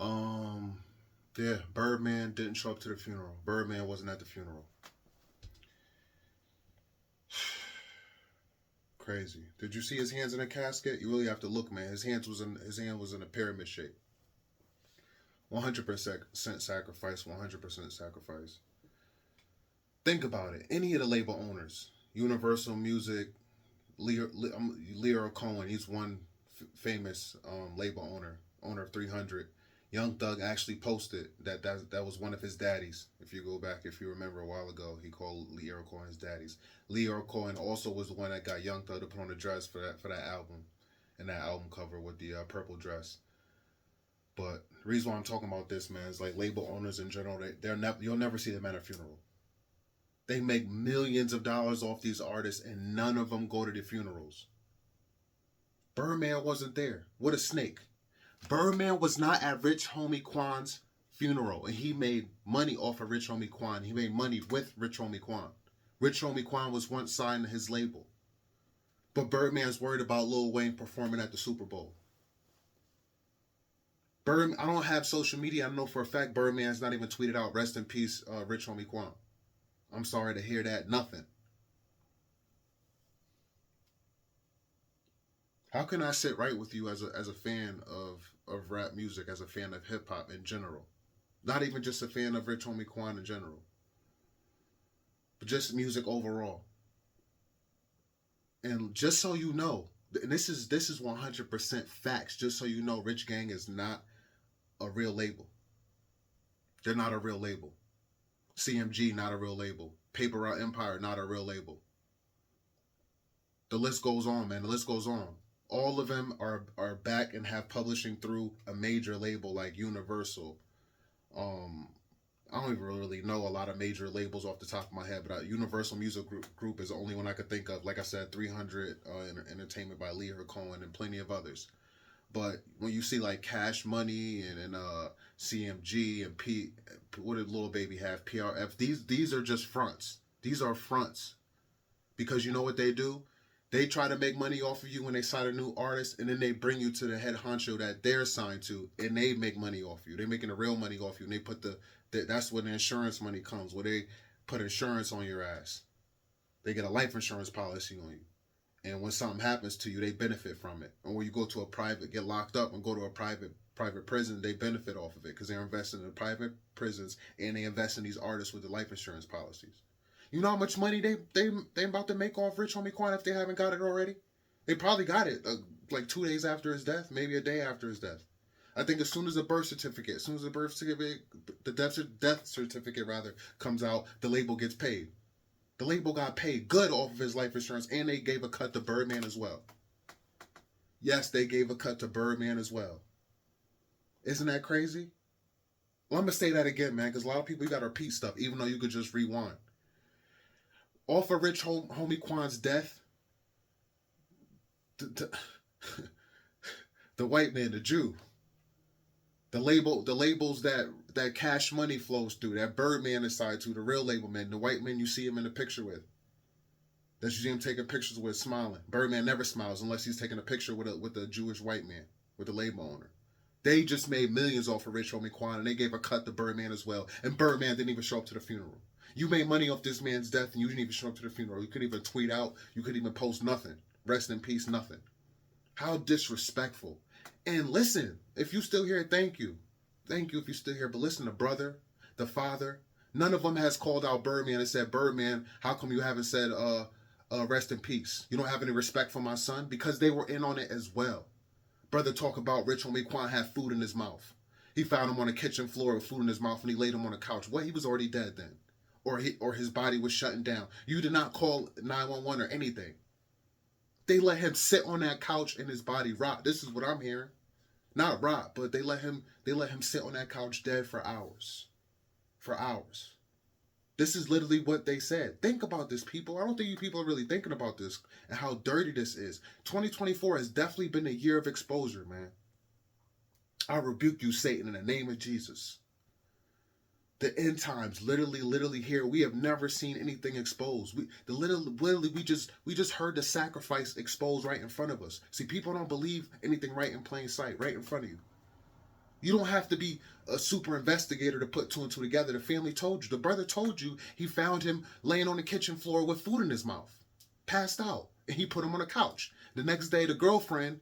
Um, yeah, Birdman didn't show up to the funeral. Birdman wasn't at the funeral. Crazy. Did you see his hands in a casket? You really have to look, man. His hand was in a pyramid shape. 100% sacrifice. 100% sacrifice. Think about it. Any of the label owners, Universal Music, Leo Cohen, he's one famous label owner of 300. Young Thug actually posted that was one of his daddies. If you go back, if you remember a while ago, he called Leo Cohen his daddies. Leo Cohen also was the one that got Young Thug to put on the dress for that album, and that album cover with the purple dress. But the reason why I'm talking about this, man, is like label owners in general. You'll never see them at a funeral. They make millions of dollars off these artists, and none of them go to the funerals. Birdman wasn't there. What a snake. Birdman was not at Rich Homie Quan's funeral, and he made money off of Rich Homie Quan. He made money with Rich Homie Quan. Rich Homie Quan was once signed to his label. But Birdman's worried about Lil Wayne performing at the Super Bowl. I don't have social media. I know for a fact Birdman's not even tweeted out, "Rest in peace, Rich Homie Quan." I'm sorry to hear that. Nothing. How can I sit right with you as a fan of rap music, as a fan of hip hop in general? Not even just a fan of Rich Homie Quan in general, but just music overall. And just so you know, and this is 100% facts. Just so you know, Rich Gang is not a real label. They're not a real label. CMG, not a real label. Paper Route Empire, not a real label. The list goes on, man. The list goes on. All of them are back and have publishing through a major label like Universal. I don't even really know a lot of major labels off the top of my head, but Universal Music Group is the only one I could think of. Like I said, 300 Entertainment by Leo Cohen and plenty of others. But when you see like Cash Money and CMG and what did Lil Baby have? PRF. These are just fronts. These are fronts, because you know what they do? They try to make money off of you when they sign a new artist, and then they bring you to the head honcho that they're signed to, and they make money off you. They're making the real money off you, and they put that's when the insurance money comes, where they put insurance on your ass. They get a life insurance policy on you. And when something happens to you, they benefit from it. And when you go to a private, get locked up and go to a private prison, they benefit off of it because they're investing in the private prisons, and they invest in these artists with the life insurance policies. You know how much money they about to make off Rich Homie Quan if they haven't got it already? They probably got it like 2 days after his death, maybe a day after his death. I think as soon as the death certificate rather comes out, the label gets paid. The label got paid good off of his life insurance, and they gave a cut to Birdman as well. Yes, they gave a cut to Birdman as well. Isn't that crazy? Well, I'm going to say that again, man, because a lot of people, you got to repeat stuff, even though you could just rewind. Off of Rich Homie Quan's death, the white man, the Jew, the labels that Cash Money flows through, that Birdman is signed to, the real label man, the white man you see him in the picture with, that you see him taking pictures with smiling. Birdman never smiles unless he's taking a picture with a Jewish white man, with the label owner. They just made millions off of Rich Homie Quan, and they gave a cut to Birdman as well. And Birdman didn't even show up to the funeral. You made money off this man's death, and you didn't even show up to the funeral. You couldn't even tweet out. You couldn't even post nothing. Rest in peace, nothing. How disrespectful. And listen, if you still here, thank you. Thank you if you're still here. But listen, the brother, the father, none of them has called out Birdman and said, "Birdman, how come you haven't said rest in peace? You don't have any respect for my son?" Because they were in on it as well. Brother talk about Rich Homie Quan had food in his mouth. He found him on the kitchen floor with food in his mouth, and he laid him on the couch. What? He was already dead then. Or his body was shutting down. You did not call 911 or anything. They let him sit on that couch and his body rot. This is what I'm hearing. Not rot, but they let him sit on that couch dead for hours. For hours. This is literally what they said. Think about this, people. I don't think you people are really thinking about this and how dirty this is. 2024 has definitely been a year of exposure, man. I rebuke you, Satan, in the name of Jesus. The end times, literally here. We have never seen anything exposed. We just heard the sacrifice exposed right in front of us. See, people don't believe anything right in plain sight, right in front of you. You don't have to be a super investigator to put two and two together. The family told you. The brother told you he found him laying on the kitchen floor with food in his mouth, passed out, and he put him on a couch. The next day, the girlfriend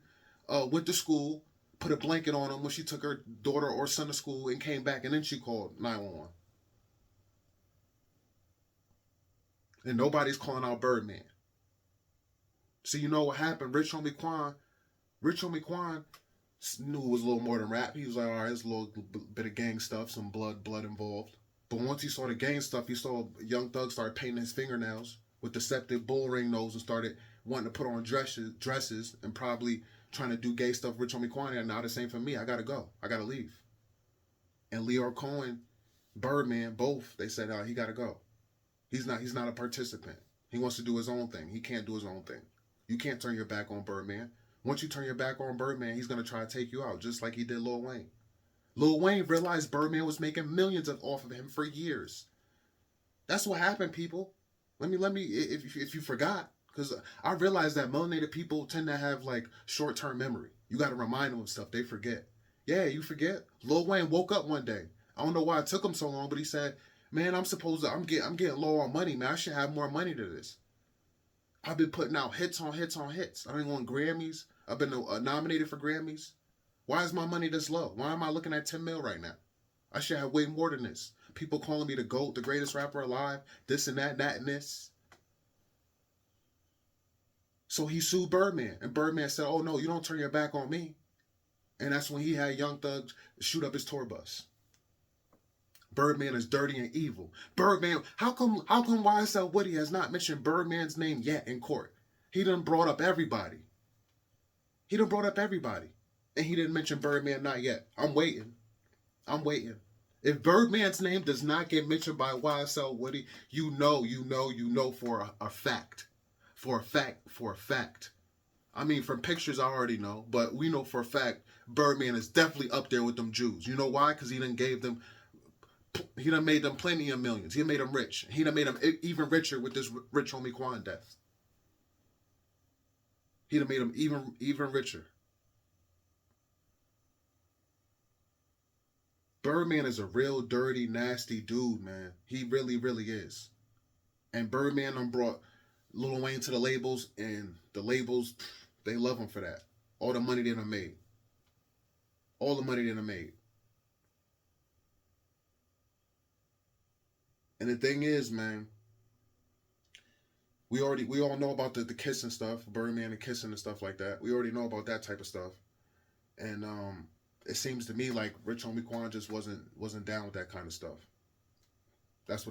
went to school, put a blanket on him when she took her daughter or son to school, and came back, and then she called 911. And nobody's calling out Birdman. So you know what happened? Rich Homie Quan knew it was a little more than rap. He was like, all right, there's a little bit of gang stuff, some blood involved. But once he saw the gang stuff, he saw Young Thug start painting his fingernails with deceptive bull ring nose and started wanting to put on dresses and probably trying to do gay stuff. Rich Homie Quan, and now the same for me. I gotta go. I gotta leave. And Lyor Cohen, Birdman, both, they said, he gotta go. He's not a participant. He wants to do his own thing. He can't do his own thing. You can't turn your back on Birdman. Once you turn your back on Birdman, he's going to try to take you out, just like he did Lil Wayne. Lil Wayne realized Birdman was making millions off of him for years. That's what happened, people. Let me, if you forgot, because I realized that melanated people tend to have like short-term memory. You got to remind them of stuff. They forget. Yeah, you forget. Lil Wayne woke up one day. I don't know why it took him so long, but he said, man, I'm getting low on money, man. I should have more money to this. I've been putting out hits on hits on hits. I've been on Grammys. I've been nominated for Grammys. Why is my money this low? Why am I looking at 10 mil right now? I should have way more than this. People calling me the GOAT, the greatest rapper alive, this and that and this. So he sued Birdman. And Birdman said, oh no, you don't turn your back on me. And that's when he had Young Thug shoot up his tour bus. Birdman is dirty and evil. Birdman, how come YSL Woody has not mentioned Birdman's name yet in court? He done brought up everybody. And he didn't mention Birdman not yet. I'm waiting. If Birdman's name does not get mentioned by YSL Woody, you know for a fact. For a fact. I mean, from pictures I already know, but we know for a fact Birdman is definitely up there with them Jews. You know why? Because he done made them plenty of millions. He made them rich. He done made them even richer with this Rich Homie Quan death. He done made them even richer. Birdman is a real dirty, nasty dude, man. He really, really is. And Birdman done brought Lil Wayne to the labels, and the labels, they love him for that. All the money they done made. And the thing is, man, we all know about the kissing stuff, Birdman and kissing and stuff like that. We already know about that type of stuff. And it seems to me like Rich Homie Quan just wasn't down with that kind of stuff. That's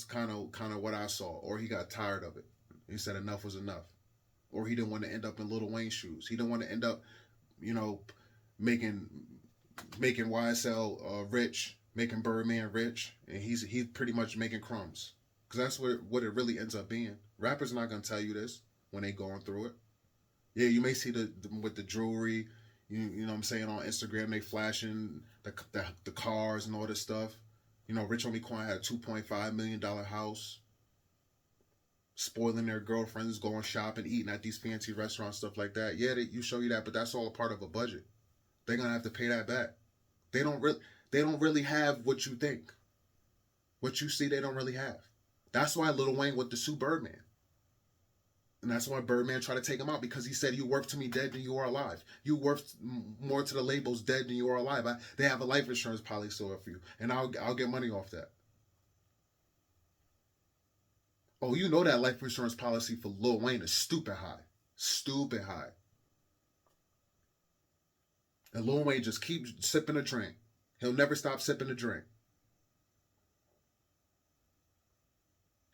kind of what I saw. Or he got tired of it. He said enough was enough. Or he didn't want to end up in Lil Wayne's shoes. He didn't want to end up, making YSL rich, making Birdman rich, and he's pretty much making crumbs. Because that's what it really ends up being. Rappers not gonna tell you this when they going through it. Yeah, you may see with the jewelry, you know what I'm saying, on Instagram they flashing the cars and all this stuff. Rich Homie Quan had a $2.5 million house, spoiling their girlfriends, going shopping, eating at these fancy restaurants, stuff like that. Yeah, you show you that, but that's all a part of a budget. They're gonna have to pay that back. They don't really have what you think. What you see, they don't really have. That's why Lil Wayne went to sue Birdman. And that's why Birdman tried to take him out, because he said, you worth to me dead than you are alive. You worth more to the labels dead than you are alive. They have a life insurance policy for you, and I'll get money off that. Oh, you know that life insurance policy for Lil Wayne is stupid high. Stupid high. And Lil Wayne just keeps sipping a drink. He'll never stop sipping a drink.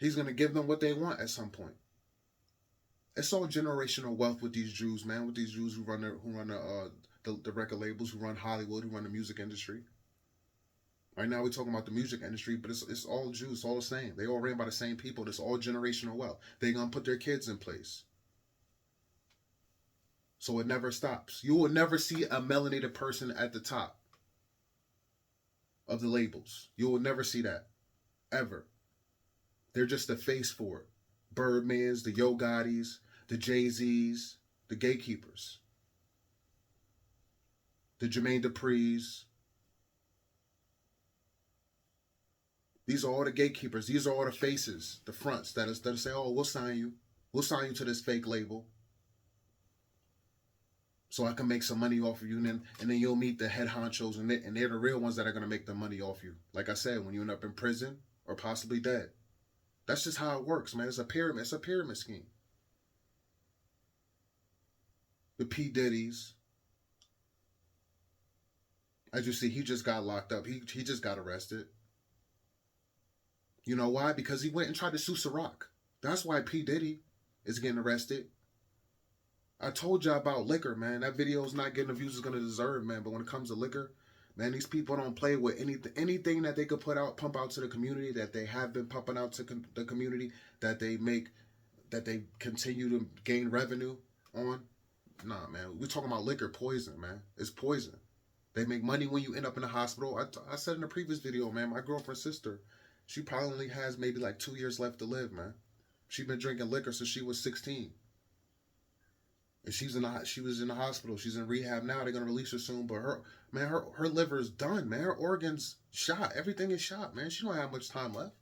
He's going to give them what they want at some point. It's all generational wealth with these Jews, man. With these Jews who run the record labels, who run Hollywood, who run the music industry. Right now we're talking about the music industry, but it's all Jews, it's all the same. They all ran by the same people. It's all generational wealth. They're going to put their kids in place. So it never stops. You will never see a melanated person at the top of the labels. You will never see that. Ever. They're just the face for it. Birdmans, the Yo Gottis, the Jay-Z's, the Gatekeepers, the Jermaine Dupri's, These are all the gatekeepers. These are all the faces, the fronts that say, "Oh, we'll sign you. We'll sign you to this fake label, so I can make some money off of you." And then you'll meet the head honchos, and they're the real ones that are gonna make the money off you. Like I said, when you end up in prison or possibly dead, that's just how it works, man. It's a pyramid. It's a pyramid scheme. The P Diddy's, as you see, he just got locked up. He just got arrested. You know why? Because he went and tried to sue Ciroc. That's why P Diddy is getting arrested. I told y'all about liquor, man. That video is not getting the views it's gonna deserve, man. But when it comes to liquor, man, these people don't play with anything that they could pump out to the community, that they have been pumping out to the community, that they continue to gain revenue on. Nah, man. We're talking about liquor, poison, man. It's poison. They make money when you end up in the hospital. I said in the previous video, man, my girlfriend's sister, she probably only has maybe like 2 years left to live, man. She's been drinking liquor since she was 16. And she was in the hospital. She's in rehab now. They're gonna release her soon. But her liver is done, man. Her organs shot. Everything is shot, man. She don't have much time left.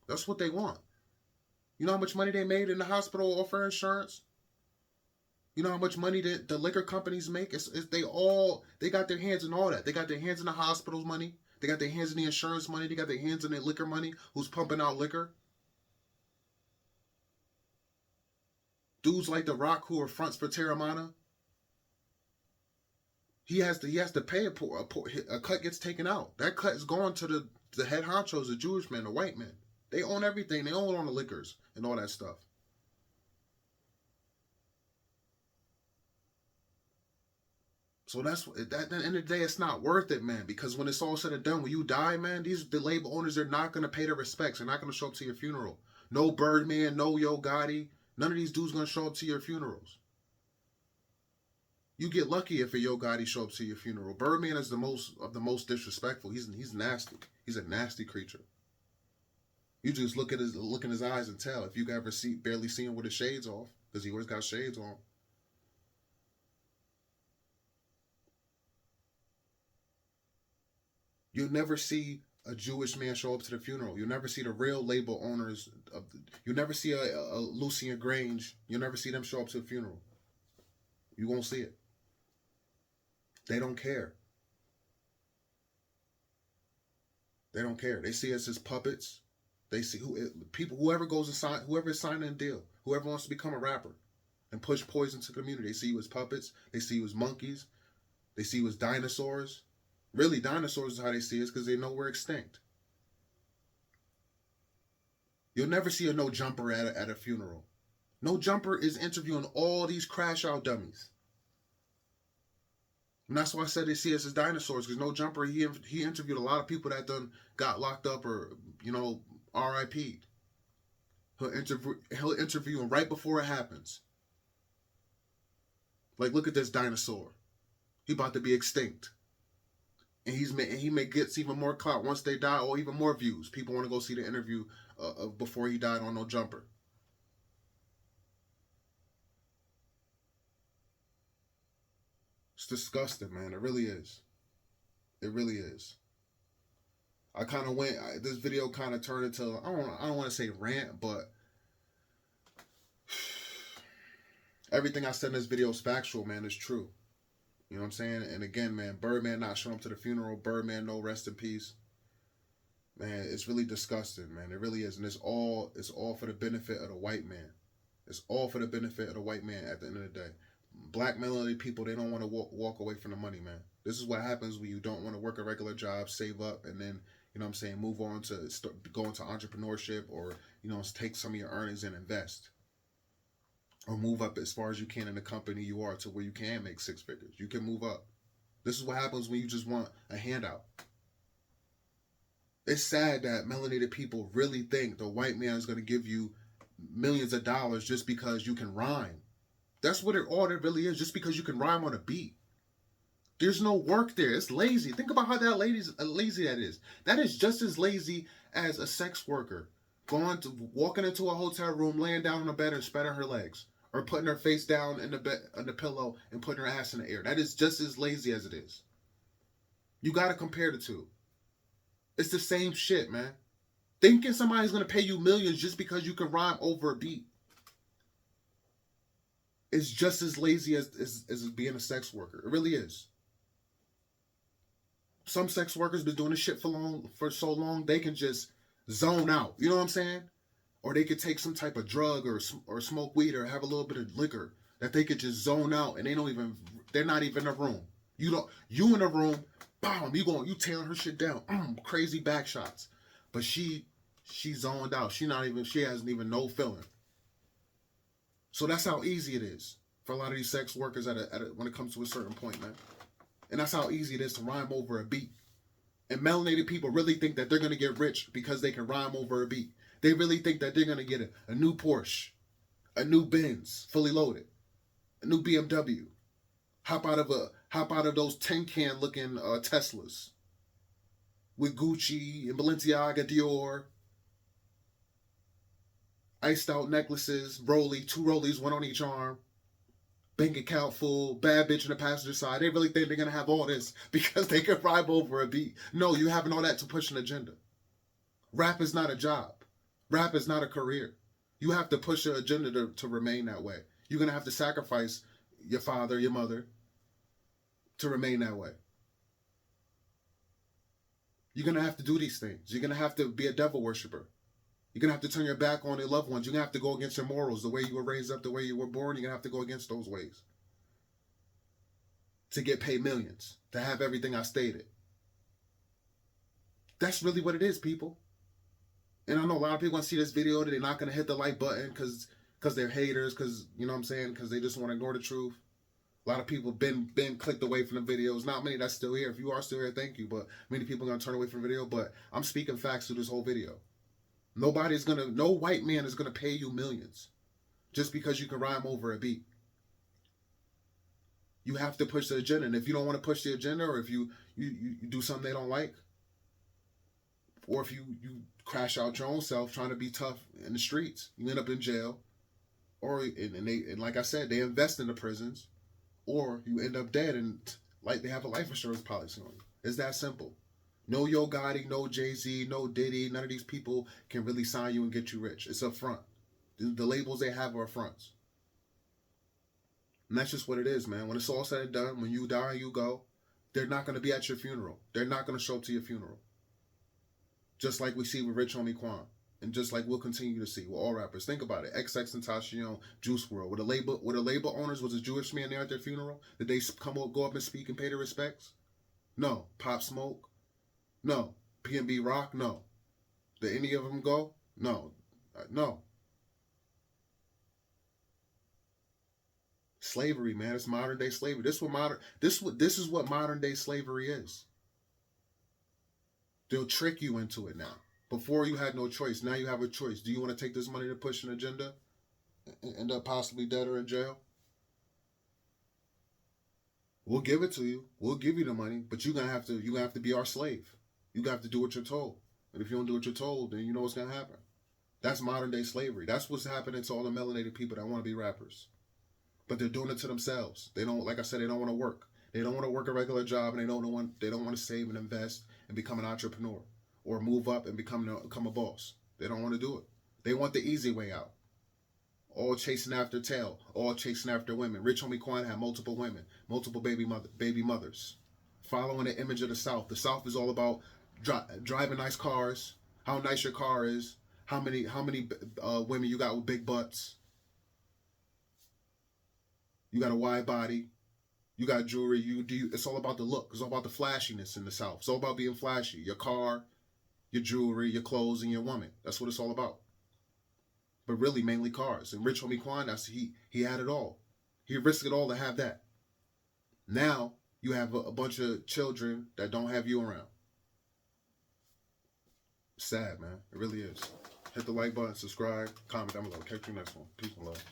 That's what they want. You know how much money they made in the hospital off her insurance? You know how much money the liquor companies make? They got their hands in all that. They got their hands in the hospital's money. They got their hands in the insurance money. They got their hands in the liquor money. Who's pumping out liquor? Dudes like The Rock who are fronts for Terramana. He has to pay a cut gets taken out. That cut is going to the head honchos, the Jewish men, the white men. They own everything. They own all the liquors and all that stuff. So at the end of the day, it's not worth it, man. Because when it's all said and done, when you die, man, the label owners are not gonna pay their respects. They're not gonna show up to your funeral. No Birdman, no Yo Gotti. None of these dudes gonna show up to your funerals. You get lucky if a Yo Gotti show up to your funeral. Birdman is the most disrespectful. He's nasty. He's a nasty creature. You just look in his eyes and tell if you ever barely see him with his shades off, because he always got shades on. You'll never see a Jewish man show up to the funeral. You'll never see the real label owners. You'll never see a Lucian Grange. You'll never see them show up to the funeral. You won't see it. They don't care. They don't care. They see us as puppets. They see whoever is signing a deal, whoever wants to become a rapper and push poison to the community. They see you as puppets. They see you as monkeys. They see you as dinosaurs. Really, dinosaurs is how they see us because they know we're extinct. You'll never see a no jumper at a funeral. No jumper is interviewing all these crash out dummies. And that's why I said they see us as dinosaurs, because no jumper, he interviewed a lot of people that done got locked up or, RIP'd. He'll interview them right before it happens. Like, look at this dinosaur. He about to be extinct. And he gets even more clout once they die, or even more views. People want to go see the interview before he died on no jumper. It's disgusting, man. It really is. It really is. I kind of this video kind of turned into, I don't want to say rant, but everything I said in this video is factual, man. It's true. You know what I'm saying? And again, man, Birdman not showing up to the funeral. Birdman, no rest in peace. Man, it's really disgusting, man. It really is. And it's all for the benefit of the white man. It's all for the benefit of the white man at the end of the day. Black melanated people, they don't want to walk away from the money, man. This is what happens when you don't want to work a regular job, save up, and then, move on to go into entrepreneurship, or, take some of your earnings and invest. Or move up as far as you can in the company you are to where you can make six figures. You can move up. This is what happens when you just want a handout. It's sad that melanated people really think the white man is going to give you millions of dollars just because you can rhyme. That's what all it really is, just because you can rhyme on a beat. There's no work there. It's lazy. Think about how lazy that is. That is just as lazy as a sex worker walking into a hotel room, laying down on a bed and spreading her legs, or putting her face down in the bed on the pillow and putting her ass in the air. That is just as lazy as it is. You got to compare the two. It's the same shit, man. Thinking somebody's going to pay you millions just because you can rhyme over a beat is just as lazy as being a sex worker. It really is. Some sex workers been doing this shit for so long they can just zone out. You know what I'm saying? Or they could take some type of drug or smoke weed or have a little bit of liquor that they could just zone out and they're not even in a room. You in a room, bam, you tearing her shit down, crazy back shots, but she zoned out. She hasn't even no feeling. So that's how easy it is for a lot of these sex workers when it comes to a certain point, man. And that's how easy it is to rhyme over a beat. And melanated people really think that they're going to get rich because they can rhyme over a beat. They really think that they're going to get a new Porsche, a new Benz, fully loaded, a new BMW. Hop out of those tin can looking Teslas with Gucci and Balenciaga, Dior, iced out necklaces, two Rollies, one on each arm, bank account full, bad bitch on the passenger side. They really think they're going to have all this because they can rhyme over a beat. No, you having all that to push an agenda. Rap is not a job. Rap is not a career. You have to push your agenda to remain that way. You're going to have to sacrifice your father, your mother, to remain that way. You're going to have to do these things. You're going to have to be a devil worshiper. You're going to have to turn your back on your loved ones. You're going to have to go against your morals, the way you were raised up, the way you were born. You're going to have to go against those ways to get paid millions, to have everything I stated. That's really what it is, people. And I know a lot of people want to see this video that they're not going to hit the like button because they're haters, because, you know what I'm saying, because they just want to ignore the truth. A lot of people been clicked away from the videos. Not many that's still here. If you are still here, thank you. But many people are going to turn away from the video. But I'm speaking facts through this whole video. No white man is going to pay you millions just because you can rhyme over a beat. You have to push the agenda. And if you don't want to push the agenda, or if you do something they don't like, or if you crash out your own self trying to be tough in the streets, you end up in jail. And like I said, they invest in the prisons, or you end up dead and like they have a life insurance policy on you. It's that simple. No Yo Gotti, no Jay-Z, no Diddy, none of these people can really sign you and get you rich. It's a front. The labels they have are fronts. And that's just what it is, man. When it's all said and done, when you die, you go, they're not going to be at your funeral. They're not going to show up to your funeral. Just like we see with Rich Homie Quan. And just like we'll continue to see with all rappers. Think about it. XX and Tashion, Juice WRLD. Were the label owners, was a Jewish man there at their funeral? Did they go up and speak and pay their respects? No. Pop Smoke? No. P&B Rock? No. Did any of them go? No. No. Slavery, man. It's modern day slavery. This is what modern day slavery is. They'll trick you into it now. Before you had no choice. Now you have a choice. Do you want to take this money to push an agenda and end up possibly dead or in jail? We'll give it to you. We'll give you the money, but you're gonna have to be our slave. You have to do what you're told. And if you don't do what you're told, then you know what's gonna happen. That's modern day slavery. That's what's happening to all the melanated people that want to be rappers. But they're doing it to themselves. They don't, like I said, they don't want to work. They don't want to work a regular job, and they don't want to save and invest and become an entrepreneur or move up and become a boss. They don't want to do it. They want the easy way out. All chasing after tail, all chasing after women. Rich Homie Quan had multiple women, multiple baby mothers, following the image of the South. The South is all about driving nice cars, how nice your car is, how many women you got with big butts. You got a wide body. You got jewelry. It's all about the look. It's all about the flashiness in the South. It's all about being flashy. Your car, your jewelry, your clothes, and your woman. That's what it's all about. But really, mainly cars. And Rich Homie Quan, he had it all. He risked it all to have that. Now, you have a bunch of children that don't have you around. Sad, man. It really is. Hit the like button, subscribe, comment down below. Catch you next one. Peace and love.